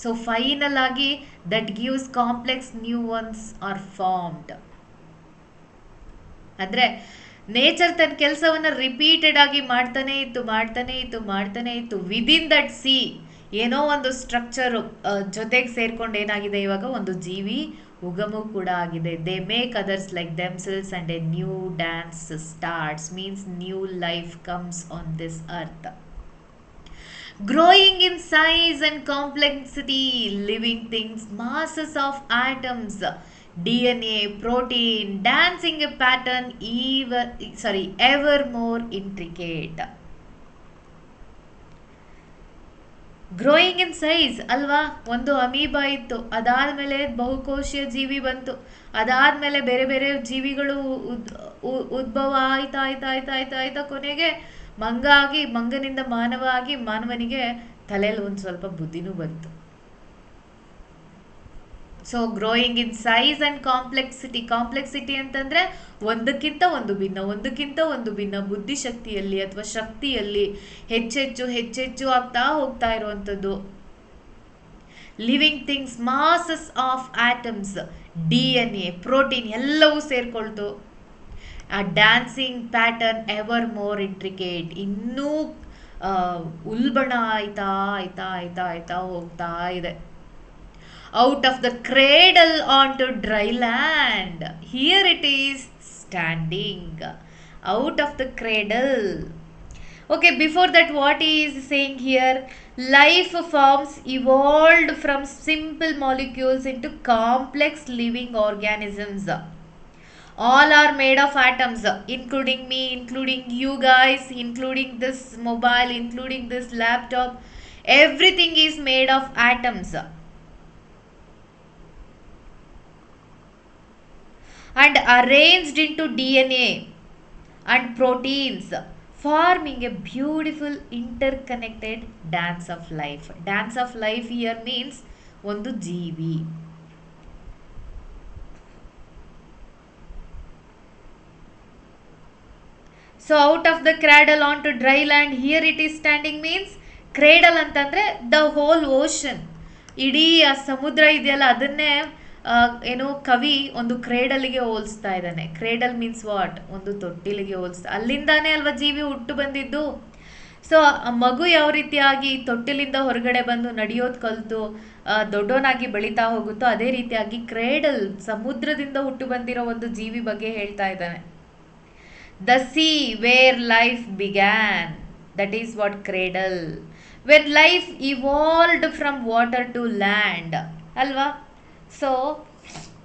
So final ಆಗಿ that gives complex new ones are formed. ಅಂದ್ರೆ ನೇಚರ್ ತನ್ನ ಕೆಲಸವನ್ನ ರಿಪೀಟೆಡ್ ಆಗಿ ಮಾಡ್ತಾನೆ ಇತ್ತು. ವಿದಿನ್ ದಟ್ ಸಿ ಏನೋ ಒಂದು ಸ್ಟ್ರಕ್ಚರ್ ಜೊತೆಗೆ ಸೇರ್ಕೊಂಡು ಏನಾಗಿದೆ, ಇವಾಗ ಒಂದು ಜೀವಿ ಉಗಮು ಕೂಡ ಆಗಿದೆ. They make others like themselves and A new dance starts, means new life comes on this earth. Growing in size and complexity, living things, masses of atoms, DNA, protein, dancing a pattern, ever more intricate. Growing in size ಅಲ್ವಾ. ಒಂದು amoeba ಇತ್ತು, ಅದಾದಮೇಲೆ ಬಹುಕೋಶೀಯ ಜೀವಿ ಬಂತು, ಅದಾದಮೇಲೆ ಬೇರೆ ಬೇರೆ ಜೀವಿಗಳು ಉದ್ಭವ ಆಯ್ತಾ ಆಯ್ತಾ ಆಯ್ತಾ ಆಯ್ತಾ ಆಯ್ತಾ ಕೊನೆಗೆ ಮಂಗ ಆಗಿ, ಮಂಗನಿಂದ ಮಾನವ ಆಗಿ, ಮಾನವನಿಗೆ ತಲೆಯಲ್ಲಿ ಒಂದು ಸ್ವಲ್ಪ ಬುದ್ಧಿನೂ ಬಂತು. So growing in size and complexity ಅಂತಂದ್ರೆ ಒಂದಕ್ಕಿಂತ ಒಂದು ಭಿನ್ನ ಬುದ್ಧಿಶಕ್ತಿಯಲ್ಲಿ ಅಥವಾ ಶಕ್ತಿಯಲ್ಲಿ ಹೆಚ್ಚೆಚ್ಚು ಆಗ್ತಾ ಹೋಗ್ತಾ ಇರುವಂಥದ್ದು. Living things, masses of atoms, DNA, protein ಎಲ್ಲವೂ ಸೇರ್ಕೊಳ್ತು. ಆ dancing pattern ever more intricate, ಇನ್ನೂ ಉಲ್ಬಣ ಆಯ್ತಾ ಹೋಗ್ತಾ ಇದೆ. Out of the cradle onto dry land, here it is standing. Out of the cradle. Okay, before that, what he is saying here? Life forms evolved from simple molecules into complex living organisms. All are made of atoms, including me, including you guys, including this mobile, including this laptop. Everything is made of atoms. And arranged into DNA and proteins, forming a beautiful interconnected dance of life. Dance of life here means ಒಂದು ಜೀವಿ. So out of the cradle onto dry land, here it is standing means, cradle ಅಂತಂದ್ರೆ the whole ocean, ಇಡೀ ಆ ಸಮುದ್ರ ಇದೆಯಲ್ಲ ಅದನ್ನೇ ಏನು ಕವಿ ಒಂದು ಕ್ರೇಡಲ್ಗೆ ಹೋಲಿಸ್ತಾ ಇದ್ದಾನೆ. Cradle means what? ಒಂದು ತೊಟ್ಟಿಲಿಗೆ ಹೋಲಿಸ್ತಾ, ಅಲ್ಲಿಂದಾನೇ ಅಲ್ವಾ ಜೀವಿ ಹುಟ್ಟು ಬಂದಿದ್ದು. ಸೊ ಆ ಮಗು ಯಾವ ರೀತಿಯಾಗಿ ತೊಟ್ಟಿಲಿಂದ ಹೊರಗಡೆ ಬಂದು ನಡೆಯೋದು ಕಲಿತು ದೊಡ್ಡವನಾಗಿ ಬೆಳೀತಾ ಹೋಗುತ್ತೋ, ಅದೇ ರೀತಿಯಾಗಿ ಕ್ರೇಡಲ್ ಸಮುದ್ರದಿಂದ ಹುಟ್ಟು ಬಂದಿರೋ ಒಂದು ಜೀವಿ ಬಗ್ಗೆ ಹೇಳ್ತಾ ಇದ್ದಾನೆ. The sea where life began, that is what cradle. When life evolved from water to land ಅಲ್ವಾ. ಸೊ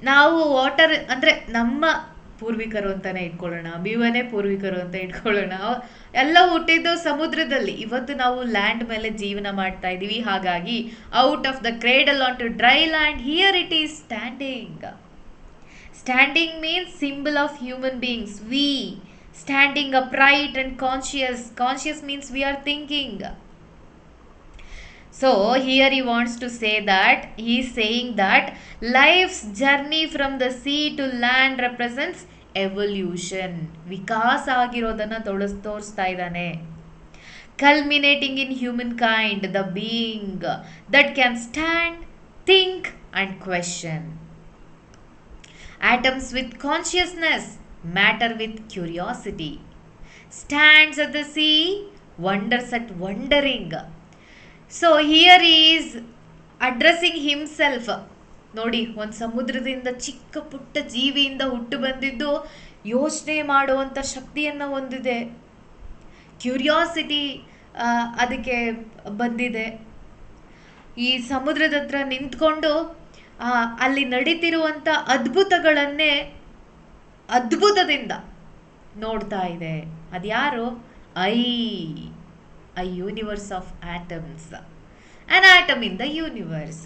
ನಾವು ವಾಟರ್ ಅಂದರೆ ನಮ್ಮ ಪೂರ್ವಿಕರು ಅಂತಾನೆ ಇಟ್ಕೊಳ್ಳೋಣ, ಭೀಮನೇ ಪೂರ್ವಿಕರು ಅಂತ ಇಟ್ಕೊಳ್ಳೋಣ, ಎಲ್ಲ ಹುಟ್ಟಿದ್ದು ಸಮುದ್ರದಲ್ಲಿ. ಇವತ್ತು ನಾವು ಲ್ಯಾಂಡ್ ಮೇಲೆ ಜೀವನ ಮಾಡ್ತಾ ಇದ್ದೀವಿ. ಹಾಗಾಗಿ out of the cradle on to dry land, here it is standing. Standing means symbol of human beings. We standing upright and conscious means we are thinking. So here he wants to say that, he is saying that life's journey from the sea to land represents evolution. ವಿಕಾಸ ಆಗಿರೋದನ್ನ ತೋರಿಸ್ತಾ ಇದ್ದಾನೆ. Culminating in humankind, the being that can stand, think and question. Atoms with consciousness, matter with curiosity. Stands at the sea, wonders at wondering. So here is addressing himself. ನೋಡಿ, ಒಂದು ಸಮುದ್ರದಿಂದ ಚಿಕ್ಕ ಪುಟ್ಟ ಜೀವಿಯಿಂದ ಹುಟ್ಟು ಬಂದಿದ್ದು ಯೋಚನೆ ಮಾಡುವಂಥ ಶಕ್ತಿಯನ್ನು ಹೊಂದಿದೆ. ಕ್ಯೂರಿಯಾಸಿಟಿ ಅದಕ್ಕೆ ಬಂದಿದೆ. ಈ ಸಮುದ್ರದ ಹತ್ರ ನಿಂತ್ಕೊಂಡು ಅಲ್ಲಿ ನಡೀತಿರುವಂಥ ಅದ್ಭುತದಿಂದ ನೋಡ್ತಾ ಇದೆ. ಅದ್ಯಾರು? a universe of atoms, an atom in the universe.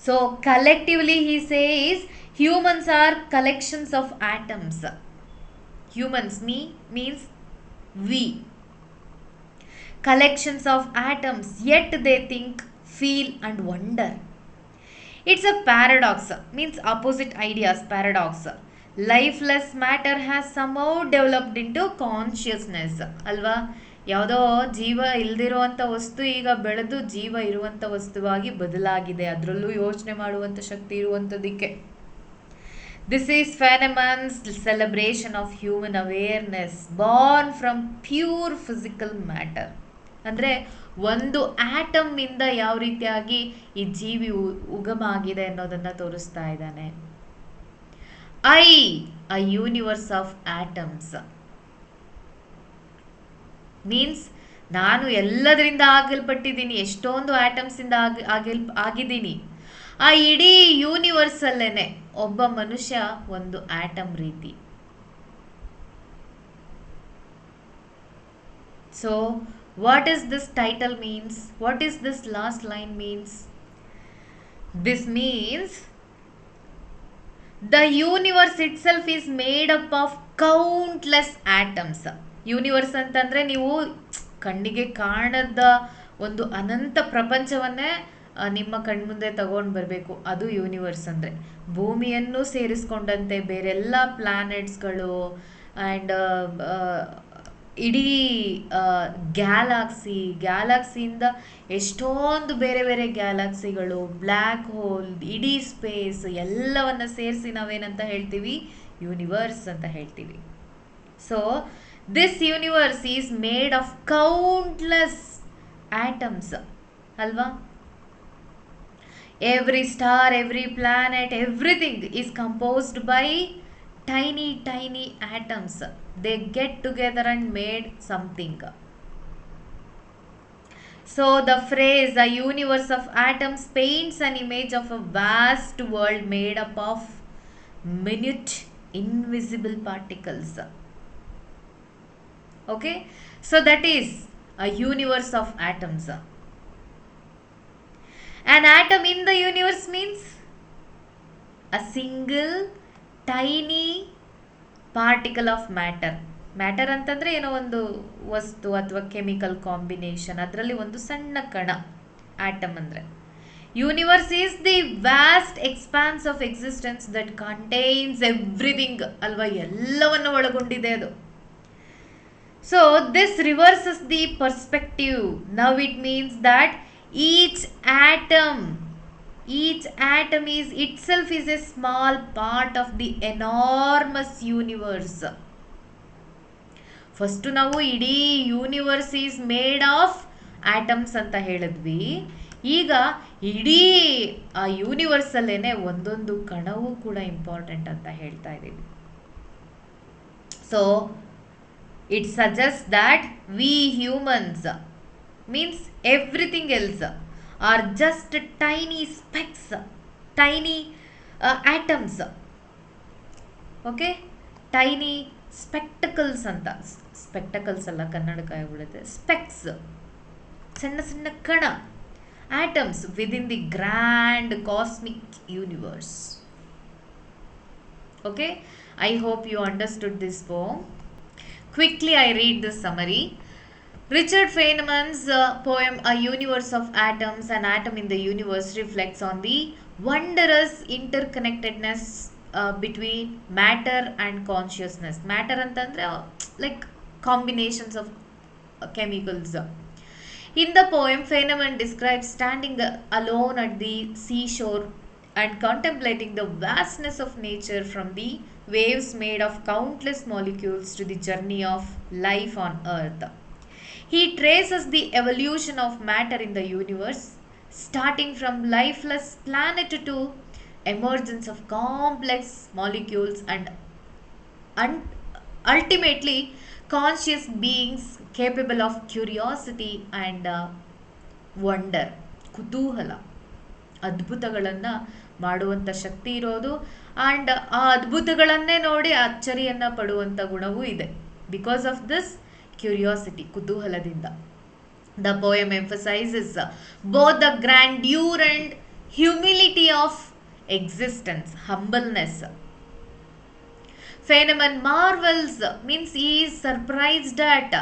So collectively he says humans are collections of atoms. Humans means we, collections of atoms, yet they think, feel and wonder. It's a paradox, means opposite ideas, paradox. Lifeless matter has ಸಮೌ developed into consciousness ಅಲ್ವಾ. ಯಾವುದೋ ಜೀವ ಇಲ್ದಿರುವಂಥ ವಸ್ತು ಈಗ ಬೆಳೆದು ಜೀವ ಇರುವಂಥ ವಸ್ತುವಾಗಿ ಬದಲಾಗಿದೆ, ಅದರಲ್ಲೂ ಯೋಚನೆ ಮಾಡುವಂಥ ಶಕ್ತಿ ಇರುವಂಥದ್ದಕ್ಕೆ. This is Feynman's celebration of human awareness born from pure physical matter. ಅಂದರೆ ಒಂದು ಆಟಮ್ ಇಂದ ಯಾವ ರೀತಿಯಾಗಿ ಈ ಜೀವಿ ಉಗಮ ಆಗಿದೆ ಅನ್ನೋದನ್ನು ತೋರಿಸ್ತಾ ಇದ್ದಾನೆ. a universe of atoms means ನಾನು ಎಲ್ಲದರಿಂದ ಆಗಲ್ಪಟ್ಟಿದ್ದೀನಿ, ಎಷ್ಟೊಂದು ಆಟಮ್ಸಿಂದ ಆಗಿದ್ದೀನಿ. ಆ ಇಡೀ ಯೂನಿವರ್ಸಲ್ಲೇನೆ ಒಬ್ಬ ಮನುಷ್ಯ ಒಂದು ಆಟಮ್ ರೀತಿ. So what is this title means? What is this last line means? This means the universe itself is made up of countless atoms. Universe ಅಂತಂದರೆ ನೀವು ಕಣ್ಣಿಗೆ ಕಾಣದ ಒಂದು ಅನಂತ ಪ್ರಪಂಚವನ್ನೇ ನಿಮ್ಮ ಕಣ್ಮುಂದೆ ತಗೊಂಡು ಬರಬೇಕು. ಅದು ಯೂನಿವರ್ಸ್ ಅಂದರೆ. ಭೂಮಿಯನ್ನು ಸೇರಿಸ್ಕೊಂಡಂತೆ ಬೇರೆಲ್ಲ ಪ್ಲ್ಯಾನೆಟ್ಸ್ಗಳು ಆ್ಯಂಡ್ ಇಡೀ ಗ್ಯಾಲಾಕ್ಸಿಯಿಂದ ಎಷ್ಟೊಂದು ಬೇರೆ ಬೇರೆ ಗ್ಯಾಲಾಕ್ಸಿಗಳು, ಬ್ಲ್ಯಾಕ್ ಹೋಲ್, ಇಡೀ ಸ್ಪೇಸ್ ಎಲ್ಲವನ್ನು ಸೇರಿಸಿ ನಾವೇನಂತ ಹೇಳ್ತೀವಿ? ಯೂನಿವರ್ಸ್ ಅಂತ ಹೇಳ್ತೀವಿ. So this universe is made of countless atoms ಅಲ್ವಾ? Every star, every planet, everything is composed by tiny atoms. They get together and made something. So the phrase a universe of atoms paints an image of a vast world made up of minute invisible particles. Okay, so that is a universe of atoms. An atom in the universe means a single tiny particle of matter ಅಂತಂದರೆ ಏನೋ ಒಂದು ವಸ್ತು ಅಥವಾ chemical combination, ಅದರಲ್ಲಿ ಒಂದು ಸಣ್ಣ ಕಣ atom ಅಂದರೆ. Universe is the vast expense of existence that contains everything ಅಲ್ವಾ? ಎಲ್ಲವನ್ನು ಒಳಗೊಂಡಿದೆ ಅದು. So this reverses the perspective. Now it means that each atom is itself is a small part of the enormous universe. First ನಾವು ಇಡೀ universe is made of atoms ಅಂತ ಹೇಳಿದ್ವಿ. ಈಗ ಇಡೀ ಆ ಯೂನಿವರ್ಸಲ್ಲೇನೆ ಒಂದೊಂದು ಕಣವೂ ಕೂಡ ಇಂಪಾರ್ಟೆಂಟ್ ಅಂತ ಹೇಳ್ತಾ ಇದ್ದೀವಿ. So it suggest that we humans means everything else are just tiny specks, tiny atoms. Okay, tiny spectacles ಅಂತ. ಸ್ಪೆಕ್ಟಕಲ್ಸ್ ಅಲ್ಲ, ಕನ್ನಡಕ ಆಗ್ಬಿಡುತ್ತೆ. ಸ್ಪೆಕ್ಸ್, ಸಣ್ಣ ಕಣ, atoms within the grand cosmic universe. Okay, I hope you understood this poem. Quickly I read the summary. Richard Feynman's poem A Universe of Atoms, An Atom in the Universe reflects on the wondrous interconnectedness between matter and consciousness. Matter antandre like combinations of chemicals. In the poem, Feynman describes standing alone at the seashore and contemplating the vastness of nature, from the waves made of countless molecules to the journey of life on Earth. He traces the evolution of matter in the universe, starting from lifeless planet to emergence of complex molecules and ultimately conscious beings capable of curiosity and wonder. ಕುತೂಹಲ, ಅದ್ಭುತಗಳನ್ನು ಮಾಡುವಂಥ ಶಕ್ತಿ ಇರೋದು and ಆ ಅದ್ಭುತಗಳನ್ನೇ ನೋಡಿ ಅಚ್ಚರಿಯನ್ನು ಪಡುವಂಥ ಗುಣವೂ ಇದೆ. Because of this curiosity, ಕುತೂಹಲದಿಂದ. The poem emphasizes both the grandeur and humility of existence, humbleness. Feynman marvels, means he is surprised at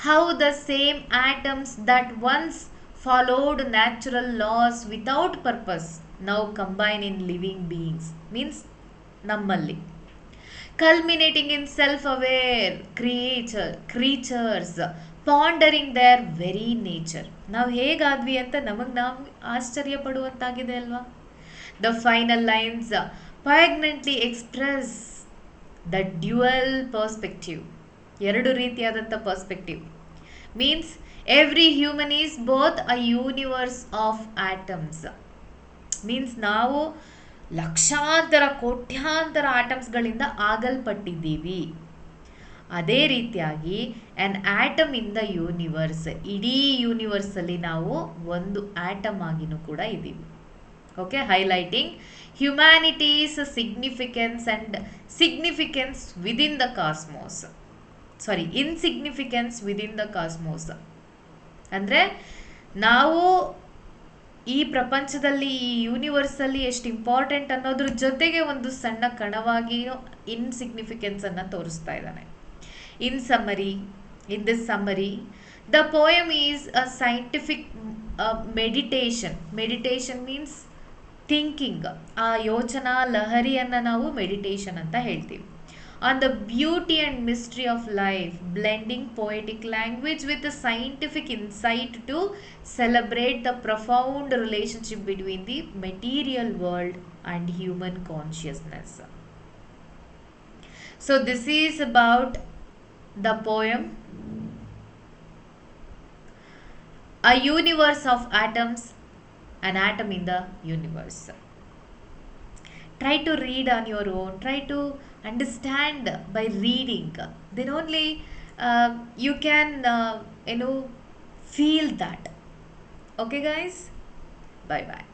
how the same atoms that once followed natural laws without purpose now combine in living beings, means nammalli, culminating in self-aware creatures pondering their very nature. ನಾವು ಹೇಗಾದ್ವಿ ಅಂತ ನಮಗೆ ನಾವು ಆಶ್ಚರ್ಯ ಪಡುವಂತಾಗಿದೆ ಅಲ್ವಾ? The final lines poignantly express the dual perspective. ಎರಡು ರೀತಿಯಾದಂಥ perspective. Means every human is both a universe of atoms. Means ನಾವು ಲಕ್ಷಾಂತರ ಕೋಟ್ಯಾಂತರ ಆಟಮ್ಸ್ಗಳಿಂದ ಆಗಲ್ಪಟ್ಟಿದ್ದೀವಿ. ಅದೇ ರೀತಿಯಾಗಿ an atom in the universe, ಇಡೀ ಯೂನಿವರ್ಸಲ್ಲಿ ನಾವು ಒಂದು ಆಟಮ್ ಆಗಿನೂ ಕೂಡ ಇದ್ದೀವಿ. Okay, highlighting humanity's significance and significance within the cosmos, sorry insignificance within the cosmos. ಅಂದರೆ ನಾವು ಈ ಪ್ರಪಂಚದಲ್ಲಿ, ಈ ಯೂನಿವರ್ಸಲ್ಲಿ ಎಷ್ಟು ಇಂಪಾರ್ಟೆಂಟ್ ಅನ್ನೋದ್ರ ಜೊತೆಗೆ ಒಂದು ಸಣ್ಣ ಕಣವಾಗಿಯೂ ಇನ್ಸಿಗ್ನಿಫಿಕೆನ್ಸನ್ನು ತೋರಿಸ್ತಾ ಇದ್ದಾನೆ. In this summary, the poem is a scientific meditation. Meditation means thinking. ಆ ಯೋಚನಾ ಲಹರಿಯನ್ನು ನಾವು ಮೆಡಿಟೇಷನ್ ಅಂತ ಹೇಳ್ತೀವಿ. On the beauty and mystery of life, blending poetic language with a scientific insight to celebrate the profound relationship between the material world and human consciousness. So this is about the poem A Universe of Atoms, an atom in the universe. Try to read on your own, try to understand by reading, then only you can feel that. Okay guys, bye bye.